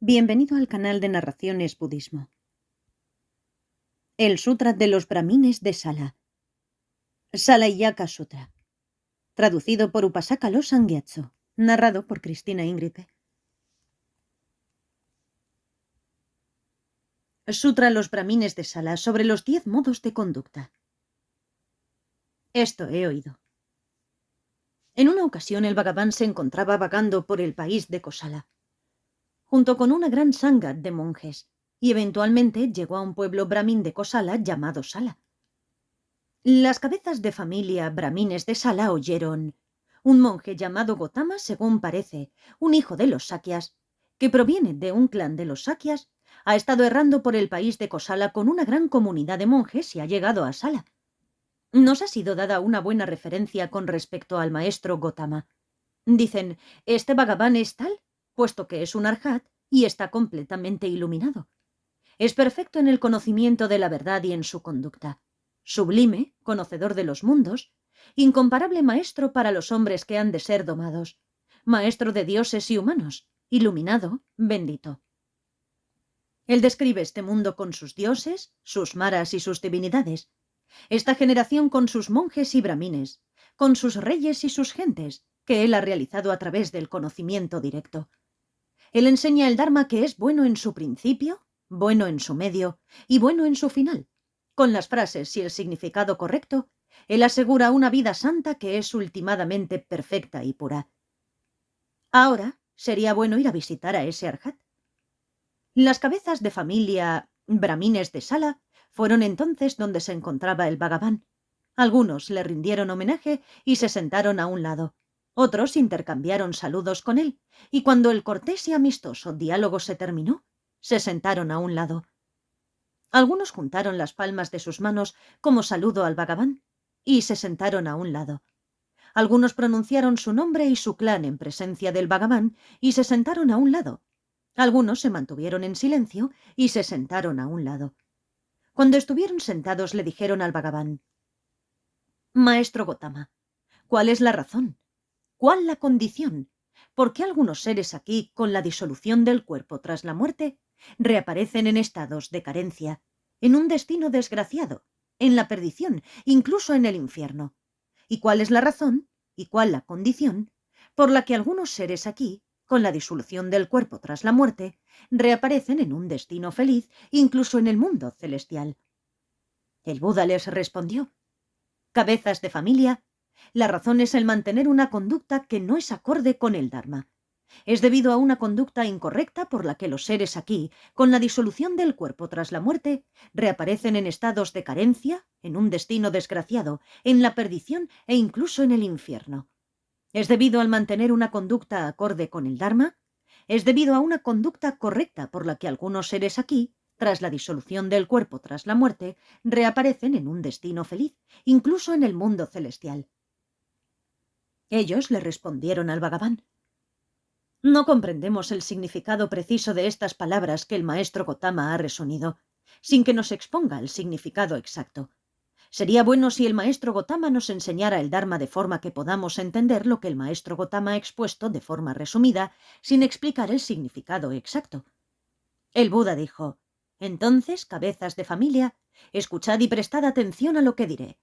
Bienvenido al canal de Narraciones Budismo. El Sutra de los Brahmines de Sala. Salayaka Sutra. Traducido por Upasaka Losang Gyatso. Narrado por Cristina Ingripe. Sutra Los Brahmines de Sala sobre los 10 modos de conducta. Esto he oído. En una ocasión el Bhagavan se encontraba vagando por el país de Kosala, junto con una gran sangha de monjes, y eventualmente llegó a un pueblo brahmin de Kosala llamado Sala. Las cabezas de familia brahmines de Sala oyeron: un monje llamado Gotama, según parece, un hijo de los Sakyas, que proviene de un clan de los Sakyas, ha estado errando por el país de Kosala con una gran comunidad de monjes y ha llegado a Sala. Nos ha sido dada una buena referencia con respecto al maestro Gotama. Dicen: este Bhagavan es tal, puesto que es un arhat y está completamente iluminado. Es perfecto en el conocimiento de la verdad y en su conducta. Sublime, conocedor de los mundos, incomparable maestro para los hombres que han de ser domados, maestro de dioses y humanos, iluminado, bendito. Él describe este mundo con sus dioses, sus maras y sus divinidades, esta generación con sus monjes y brahmines, con sus reyes y sus gentes, que él ha realizado a través del conocimiento directo. Él enseña el Dharma, que es bueno en su principio, bueno en su medio y bueno en su final. Con las frases y el significado correcto, él asegura una vida santa que es ultimadamente perfecta y pura. Ahora sería bueno ir a visitar a ese arhat. Las cabezas de familia brahmines de Sala fueron entonces donde se encontraba el Bhagavan. Algunos le rindieron homenaje y se sentaron a un lado. Otros intercambiaron saludos con él, y cuando el cortés y amistoso diálogo se terminó, se sentaron a un lado. Algunos juntaron las palmas de sus manos como saludo al Bhagavan, y se sentaron a un lado. Algunos pronunciaron su nombre y su clan en presencia del Bhagavan, y se sentaron a un lado. Algunos se mantuvieron en silencio y se sentaron a un lado. Cuando estuvieron sentados le dijeron al Bhagavan: Maestro Gotama, ¿cuál es la razón? ¿Cuál la condición? ¿Por qué algunos seres aquí, con la disolución del cuerpo tras la muerte, reaparecen en estados de carencia, en un destino desgraciado, en la perdición, incluso en el infierno? ¿Y cuál es la razón, y cuál la condición, por la que algunos seres aquí, con la disolución del cuerpo tras la muerte, reaparecen en un destino feliz, incluso en el mundo celestial? El Buda les respondió: cabezas de familia, la razón es el mantener una conducta que no es acorde con el Dharma. Es debido a una conducta incorrecta por la que los seres aquí, con la disolución del cuerpo tras la muerte, reaparecen en estados de carencia, en un destino desgraciado, en la perdición e incluso en el infierno. Es debido al mantener una conducta acorde con el Dharma, es debido a una conducta correcta por la que algunos seres aquí, tras la disolución del cuerpo tras la muerte, reaparecen en un destino feliz, incluso en el mundo celestial. Ellos le respondieron al Bhagavan: no comprendemos el significado preciso de estas palabras que el maestro Gotama ha resumido, sin que nos exponga el significado exacto. Sería bueno si el maestro Gotama nos enseñara el Dharma de forma que podamos entender lo que el maestro Gotama ha expuesto de forma resumida, sin explicar el significado exacto. El Buda dijo: entonces, cabezas de familia, escuchad y prestad atención a lo que diré.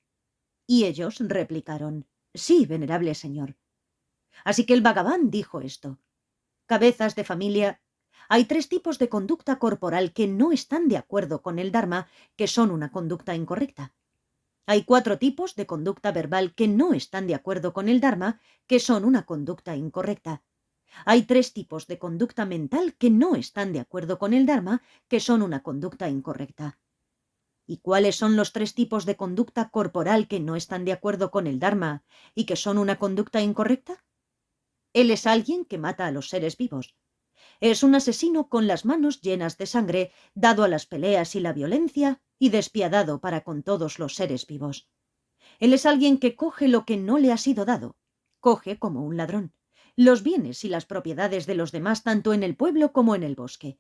Y ellos replicaron: sí, venerable señor. Así que el Bhagavan dijo esto: cabezas de familia, hay 3 tipos de conducta corporal que no están de acuerdo con el Dharma, que son una conducta incorrecta. Hay 4 tipos de conducta verbal que no están de acuerdo con el Dharma, que son una conducta incorrecta. Hay 3 tipos de conducta mental que no están de acuerdo con el Dharma, que son una conducta incorrecta. ¿Y cuáles son los 3 tipos de conducta corporal que no están de acuerdo con el Dharma y que son una conducta incorrecta? Él es alguien que mata a los seres vivos. Es un asesino con las manos llenas de sangre, dado a las peleas y la violencia, y despiadado para con todos los seres vivos. Él es alguien que coge lo que no le ha sido dado. Coge, como un ladrón, los bienes y las propiedades de los demás tanto en el pueblo como en el bosque.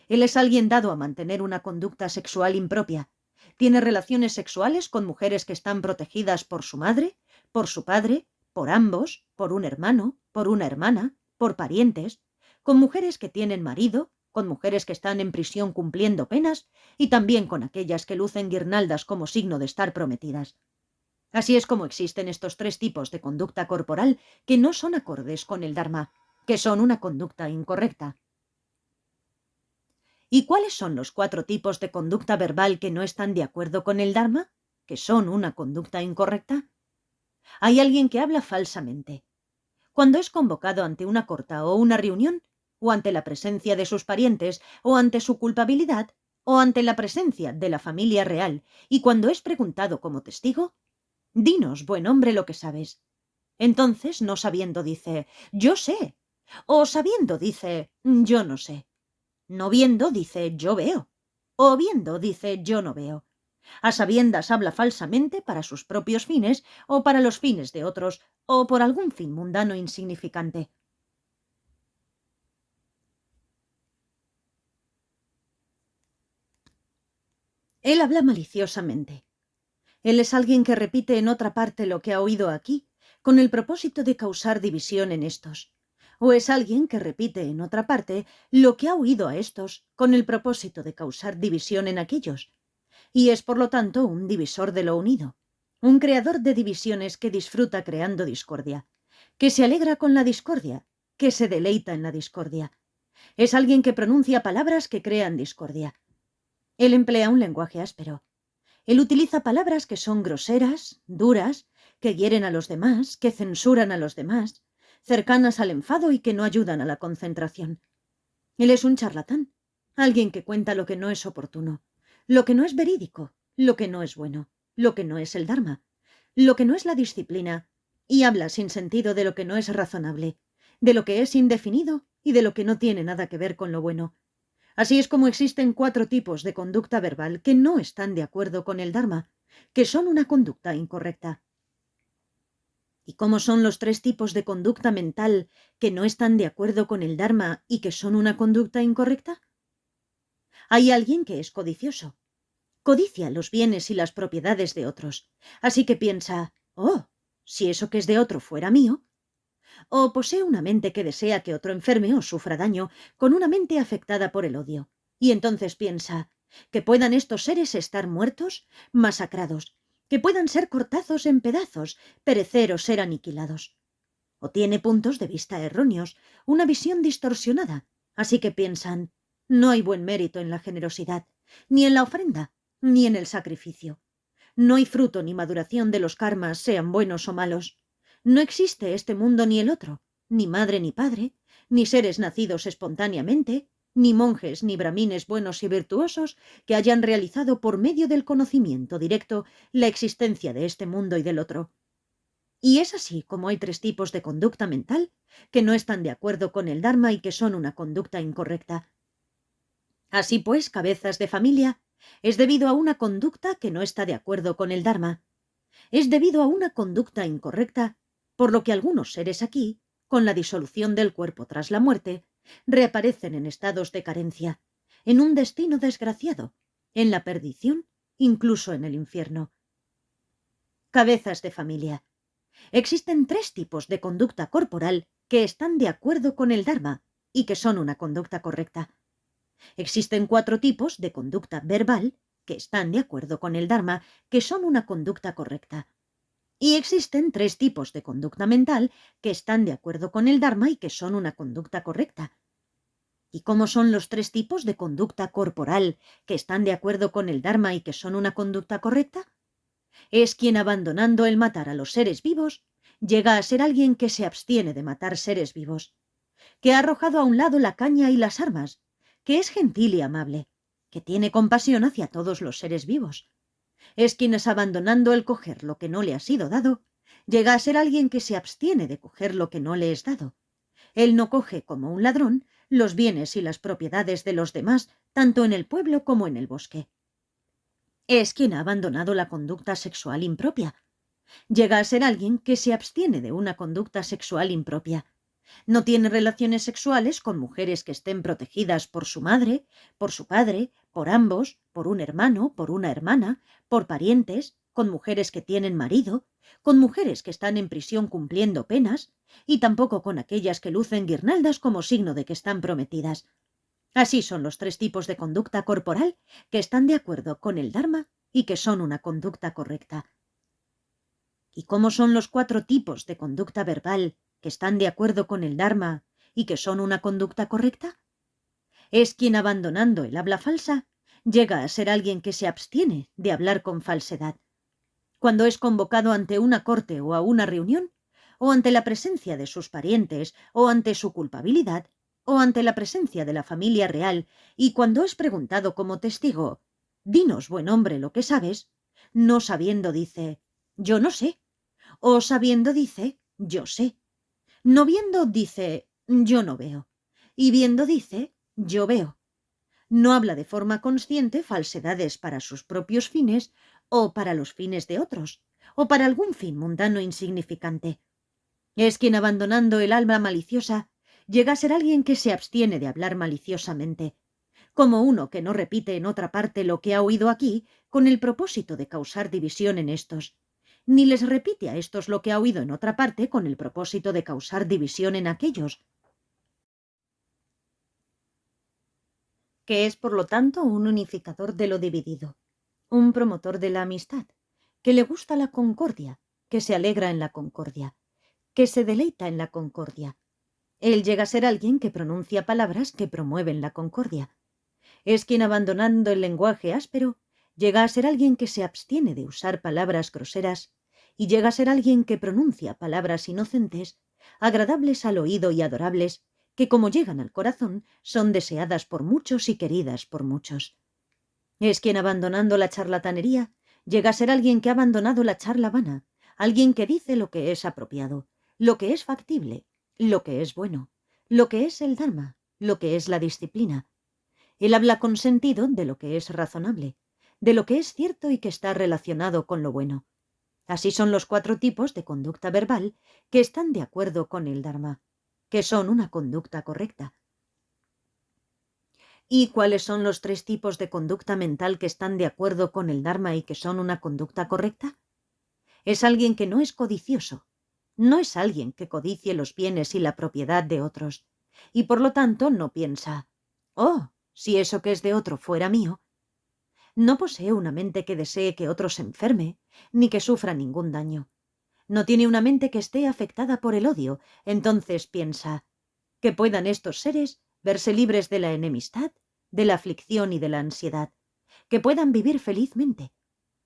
Él es alguien dado a mantener una conducta sexual impropia. Tiene relaciones sexuales con mujeres que están protegidas por su madre, por su padre, por ambos, por un hermano, por una hermana, por parientes, con mujeres que tienen marido, con mujeres que están en prisión cumpliendo penas y también con aquellas que lucen guirnaldas como signo de estar prometidas. Así es como existen estos tres tipos de conducta corporal que no son acordes con el Dharma, que son una conducta incorrecta. ¿Y cuáles son los cuatro tipos de conducta verbal que no están de acuerdo con el Dharma, que son una conducta incorrecta? Hay alguien que habla falsamente. Cuando es convocado ante una corte o una reunión, o ante la presencia de sus parientes, o ante su culpabilidad, o ante la presencia de la familia real, y cuando es preguntado como testigo, dinos, buen hombre, lo que sabes. Entonces, no sabiendo, dice, yo sé. O sabiendo, dice, yo no sé. No viendo, dice, yo veo. O viendo, dice, yo no veo. A sabiendas habla falsamente para sus propios fines o para los fines de otros, o por algún fin mundano insignificante. Él habla maliciosamente. Él es alguien que repite en otra parte lo que ha oído aquí, con el propósito de causar división en estos. O es alguien que repite en otra parte lo que ha oído a estos, con el propósito de causar división en aquellos. Y es por lo tanto un divisor de lo unido, un creador de divisiones que disfruta creando discordia, que se alegra con la discordia, que se deleita en la discordia. Es alguien que pronuncia palabras que crean discordia. Él emplea un lenguaje áspero. Él utiliza palabras que son groseras, duras, que hieren a los demás, que censuran a los demás, cercanas al enfado y que no ayudan a la concentración. Él es un charlatán, alguien que cuenta lo que no es oportuno, lo que no es verídico, lo que no es bueno, lo que no es el Dharma, lo que no es la disciplina, y habla sin sentido de lo que no es razonable, de lo que es indefinido y de lo que no tiene nada que ver con lo bueno. Así es como existen cuatro tipos de conducta verbal que no están de acuerdo con el Dharma, que son una conducta incorrecta. ¿Y cómo son los tres tipos de conducta mental que no están de acuerdo con el Dharma y que son una conducta incorrecta? Hay alguien que es codicioso. Codicia los bienes y las propiedades de otros. Así que piensa, oh, si eso que es de otro fuera mío. O posee una mente que desea que otro enferme o sufra daño, con una mente afectada por el odio. Y entonces piensa, que puedan estos seres estar muertos, masacrados, que puedan ser cortados en pedazos, perecer o ser aniquilados. O tiene puntos de vista erróneos, una visión distorsionada. Así que piensan, no hay buen mérito en la generosidad, ni en la ofrenda, ni en el sacrificio. No hay fruto ni maduración de los karmas, sean buenos o malos. No existe este mundo ni el otro, ni madre ni padre, ni seres nacidos espontáneamente, ni monjes ni bramines buenos y virtuosos que hayan realizado por medio del conocimiento directo la existencia de este mundo y del otro. Y es así como hay tres tipos de conducta mental que no están de acuerdo con el Dharma y que son una conducta incorrecta. Así pues, cabezas de familia, es debido a una conducta que no está de acuerdo con el Dharma. Es debido a una conducta incorrecta, por lo que algunos seres aquí, con la disolución del cuerpo tras la muerte, reaparecen en estados de carencia, en un destino desgraciado, en la perdición, incluso en el infierno. Cabezas de familia. Existen tres tipos de conducta corporal que están de acuerdo con el Dharma y que son una conducta correcta. Existen cuatro tipos de conducta verbal que están de acuerdo con el Dharma, que son una conducta correcta. Y existen tres tipos de conducta mental que están de acuerdo con el Dharma y que son una conducta correcta. ¿Y cómo son los tres tipos de conducta corporal que están de acuerdo con el Dharma y que son una conducta correcta? Es quien, abandonando el matar a los seres vivos, llega a ser alguien que se abstiene de matar seres vivos, que ha arrojado a un lado la caña y las armas, que es gentil y amable, que tiene compasión hacia todos los seres vivos. Es quien, abandonando el coger lo que no le ha sido dado, llega a ser alguien que se abstiene de coger lo que no le es dado. Él no coge, como un ladrón, los bienes y las propiedades de los demás, tanto en el pueblo como en el bosque. Es quien ha abandonado la conducta sexual impropia. Llega a ser alguien que se abstiene de una conducta sexual impropia. No tiene relaciones sexuales con mujeres que estén protegidas por su madre, por su padre, por ambos, por un hermano, por una hermana, por parientes, con mujeres que tienen marido, con mujeres que están en prisión cumpliendo penas, y tampoco con aquellas que lucen guirnaldas como signo de que están prometidas. Así son los tres tipos de conducta corporal que están de acuerdo con el Dharma y que son una conducta correcta. ¿Y cómo son los cuatro tipos de conducta verbal que están de acuerdo con el Dharma y que son una conducta correcta? Es quien, abandonando el habla falsa, llega a ser alguien que se abstiene de hablar con falsedad. Cuando es convocado ante una corte o a una reunión, o ante la presencia de sus parientes, o ante su culpabilidad, o ante la presencia de la familia real, y cuando es preguntado como testigo, «Dinos, buen hombre, lo que sabes», no sabiendo dice, «Yo no sé», o sabiendo dice, «Yo sé». No viendo dice, «Yo no veo», y viendo dice, «Yo veo». No habla de forma consciente falsedades para sus propios fines o para los fines de otros, o para algún fin mundano insignificante. Es quien, abandonando el alma maliciosa, llega a ser alguien que se abstiene de hablar maliciosamente, como uno que no repite en otra parte lo que ha oído aquí con el propósito de causar división en estos, ni les repite a estos lo que ha oído en otra parte con el propósito de causar división en aquellos, que es por lo tanto un unificador de lo dividido, un promotor de la amistad, que le gusta la concordia, que se alegra en la concordia, que se deleita en la concordia. Él llega a ser alguien que pronuncia palabras que promueven la concordia. Es quien, abandonando el lenguaje áspero, llega a ser alguien que se abstiene de usar palabras groseras y llega a ser alguien que pronuncia palabras inocentes, agradables al oído y adorables, que como llegan al corazón son deseadas por muchos y queridas por muchos. Es quien, abandonando la charlatanería, llega a ser alguien que ha abandonado la charla vana, alguien que dice lo que es apropiado, lo que es factible, lo que es bueno, lo que es el Dharma, lo que es la disciplina. Él habla con sentido de lo que es razonable, de lo que es cierto y que está relacionado con lo bueno. Así son los cuatro tipos de conducta verbal que están de acuerdo con el Dharma, que son una conducta correcta. ¿Y cuáles son los tres tipos de conducta mental que están de acuerdo con el Dharma y que son una conducta correcta? Es alguien que no es codicioso, no es alguien que codicie los bienes y la propiedad de otros, y por lo tanto no piensa, «Oh, si eso que es de otro fuera mío». No posee una mente que desee que otro se enferme, ni que sufra ningún daño. No tiene una mente que esté afectada por el odio, entonces piensa, «Que puedan estos seres verse libres de la enemistad, de la aflicción y de la ansiedad, que puedan vivir felizmente».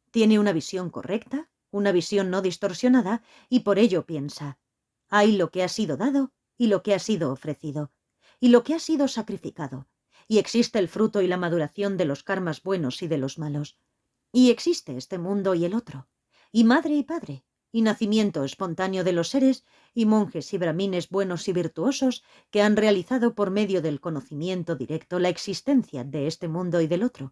Tiene una visión correcta, una visión no distorsionada, y por ello piensa, hay lo que ha sido dado y lo que ha sido ofrecido, y lo que ha sido sacrificado, y existe el fruto y la maduración de los karmas buenos y de los malos, y existe este mundo y el otro, y madre y padre, y nacimiento espontáneo de los seres, y monjes y brahmines buenos y virtuosos que han realizado por medio del conocimiento directo la existencia de este mundo y del otro.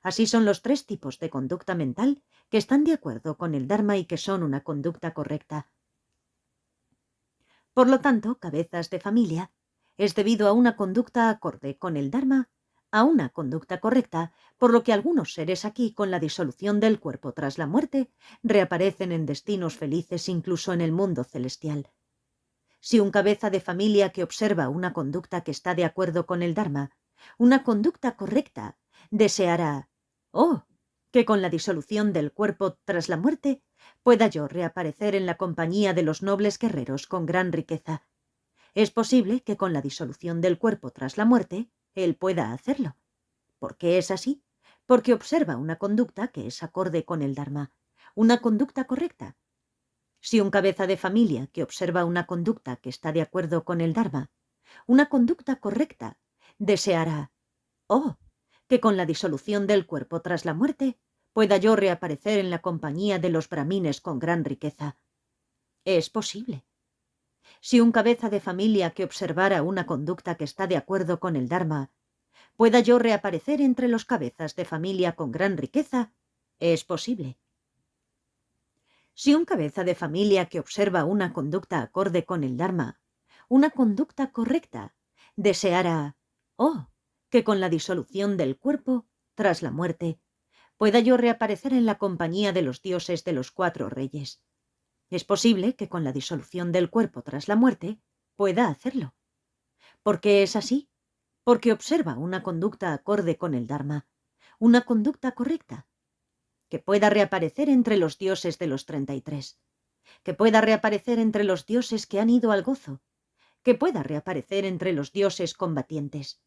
Así son los tres tipos de conducta mental que están de acuerdo con el Dharma y que son una conducta correcta. Por lo tanto, cabezas de familia, es debido a una conducta acorde con el Dharma, a una conducta correcta, por lo que algunos seres aquí, con la disolución del cuerpo tras la muerte, reaparecen en destinos felices incluso en el mundo celestial. Si un cabeza de familia que observa una conducta que está de acuerdo con el Dharma, una conducta correcta, deseará, «Oh, que con la disolución del cuerpo tras la muerte pueda yo reaparecer en la compañía de los nobles guerreros con gran riqueza». Es posible que con la disolución del cuerpo tras la muerte él pueda hacerlo. ¿Por qué es así? Porque observa una conducta que es acorde con el Dharma, una conducta correcta. Si un cabeza de familia que observa una conducta que está de acuerdo con el Dharma, una conducta correcta, deseará, «Oh, que con la disolución del cuerpo tras la muerte pueda yo reaparecer en la compañía de los brahmines con gran riqueza». Es posible. Si un cabeza de familia que observara una conducta que está de acuerdo con el Dharma, pueda yo reaparecer entre los cabezas de familia con gran riqueza, es posible. Si un cabeza de familia que observa una conducta acorde con el Dharma, una conducta correcta, deseara, «Oh, que con la disolución del cuerpo, tras la muerte, pueda yo reaparecer en la compañía de los dioses de los cuatro reyes». Es posible que con la disolución del cuerpo tras la muerte pueda hacerlo. ¿Por qué es así? porque observa una conducta acorde con el Dharma, una conducta correcta, que pueda reaparecer entre los dioses de los 33, que pueda reaparecer entre los dioses que han ido al gozo, que pueda reaparecer entre los dioses combatientes,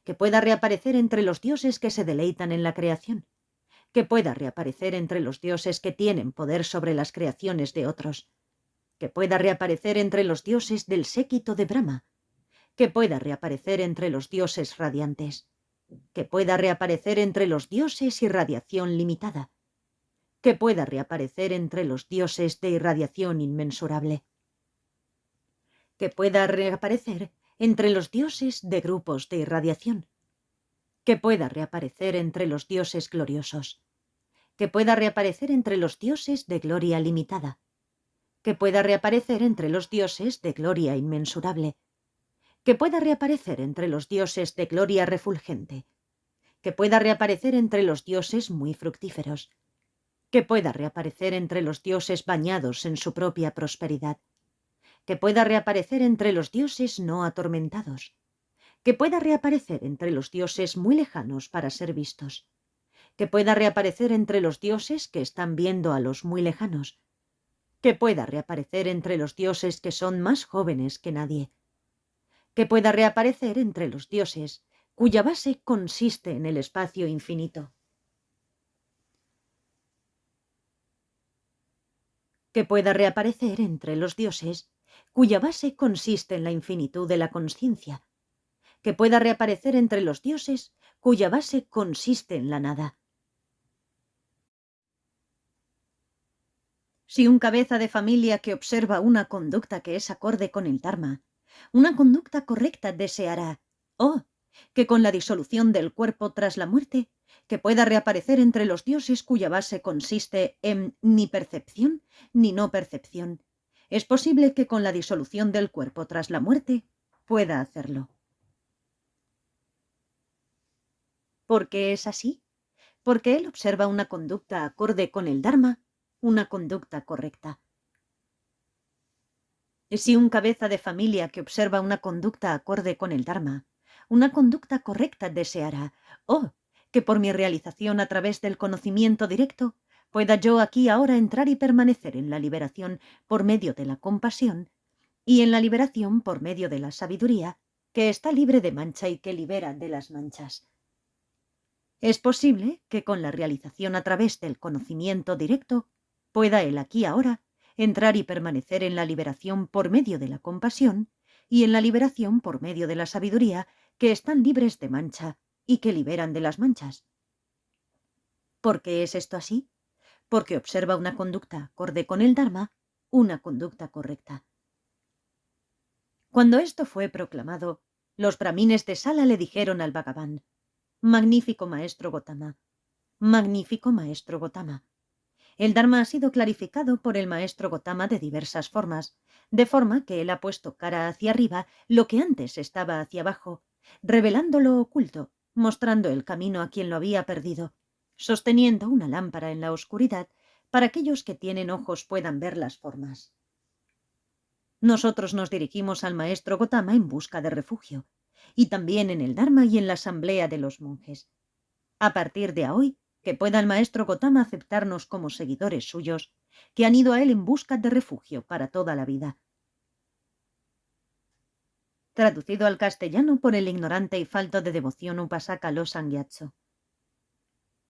que pueda reaparecer entre los dioses que se deleitan en la creación, que pueda reaparecer entre los dioses que tienen poder sobre las creaciones de otros, que pueda reaparecer entre los dioses del séquito de Brahma, que pueda reaparecer entre los dioses radiantes, que pueda reaparecer entre los dioses irradiación limitada, que pueda reaparecer entre los dioses de irradiación inmensurable, que pueda reaparecer entre los dioses de grupos de irradiación, que pueda reaparecer entre los dioses gloriosos, que pueda reaparecer entre los dioses de gloria limitada, que pueda reaparecer entre los dioses de gloria inmensurable, que pueda reaparecer entre los dioses de gloria refulgente, que pueda reaparecer entre los dioses muy fructíferos, que pueda reaparecer entre los dioses bañados en su propia prosperidad, que pueda reaparecer entre los dioses no atormentados, que pueda reaparecer entre los dioses muy lejanos para ser vistos, que pueda reaparecer entre los dioses que están viendo a los muy lejanos, que pueda reaparecer entre los dioses que son más jóvenes que nadie, que pueda reaparecer entre los dioses cuya base consiste en el espacio infinito, que pueda reaparecer entre los dioses cuya base consiste en la infinitud de la consciencia, que pueda reaparecer entre los dioses cuya base consiste en la nada. Si un cabeza de familia que observa una conducta que es acorde con el Dharma, una conducta correcta deseará, que con la disolución del cuerpo tras la muerte, que pueda reaparecer entre los dioses cuya base consiste en ni percepción ni no percepción. Es posible que con la disolución del cuerpo tras la muerte pueda hacerlo. ¿Por qué es así? Porque él observa una conducta acorde con el Dharma, una conducta correcta. Si un cabeza de familia que observa una conducta acorde con el Dharma, una conducta correcta deseará, que por mi realización a través del conocimiento directo, pueda yo aquí ahora entrar y permanecer en la liberación por medio de la compasión y en la liberación por medio de la sabiduría, que está libre de mancha y que libera de las manchas. Es posible que con la realización a través del conocimiento directo, pueda él aquí ahora entrar y permanecer en la liberación por medio de la compasión y en la liberación por medio de la sabiduría, que están libres de mancha y que liberan de las manchas. ¿Por qué es esto así? Porque observa una conducta acorde con el Dharma, una conducta correcta. Cuando esto fue proclamado, los brahmines de Sala le dijeron al Bhagavan: «Magnífico maestro Gotama, magnífico maestro Gotama». El Dharma ha sido clarificado por el maestro Gotama de diversas formas, de forma que él ha puesto cara hacia arriba lo que antes estaba hacia abajo, revelando lo oculto, mostrando el camino a quien lo había perdido, sosteniendo una lámpara en la oscuridad para aquellos que tienen ojos puedan ver las formas. Nosotros nos dirigimos al maestro Gotama en busca de refugio, y también en el Dharma y en la asamblea de los monjes. A partir de hoy, que pueda el maestro Gotama aceptarnos como seguidores suyos, que han ido a él en busca de refugio para toda la vida. Traducido al castellano por el ignorante y falto de devoción Upasaka Lo Sangyatso.